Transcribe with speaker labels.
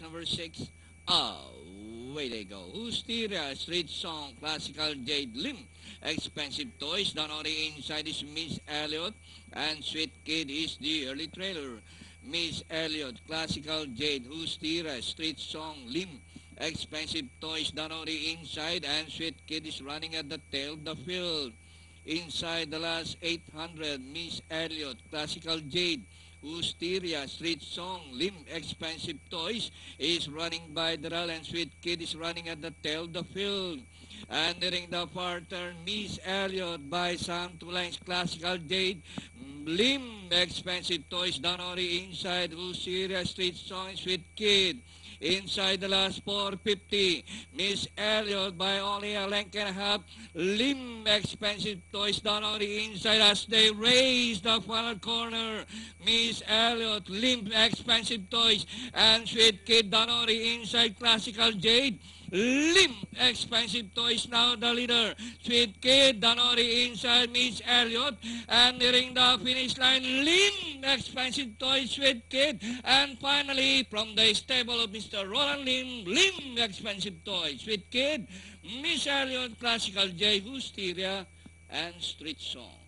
Speaker 1: number 6. Away they go. Hysteria, Street Song, Classical Jade Lim. Expensive Toys, Down on the Inside is Miss Elliot, and Sweet Kid is the early trailer. Miss Elliot, Classical Jade, Hysteria, Street Song, Lim. Expensive Toys, Down on the Inside, and Sweet Kid is running at the tail of the field. Inside the last 800, Miss Elliot, Classical Jade, Hysteria, Street Song, Lim, Expensive Toys is running by the rail, and Sweet Kid is running at the tail of the field. And nearing the far turn, Miss Elliot by Sam Tulan's Classical Jade, Lim, Expensive Toys down on the inside, Hysteria, Street Song, Sweet Kid. Inside the last 450, Miss Elliot by only a length and a half. Lim, Expensive Toys down on the inside as they raise the final corner. Miss Elliot, Lim, Expensive Toys, and Sweet Kid down on the inside. Classical Jade. Lim, Expensive Toys now the leader. Sweet Kid down on the inside. Miss Elliot, and nearing the finish line, Lim, Expensive Toys, Sweet Kid, and finally from the stable of Mr. Roland Lim, Lim, Expensive Toys, Sweet Kid, Miss Elliot, Classical J, Hysteria, and Street Song.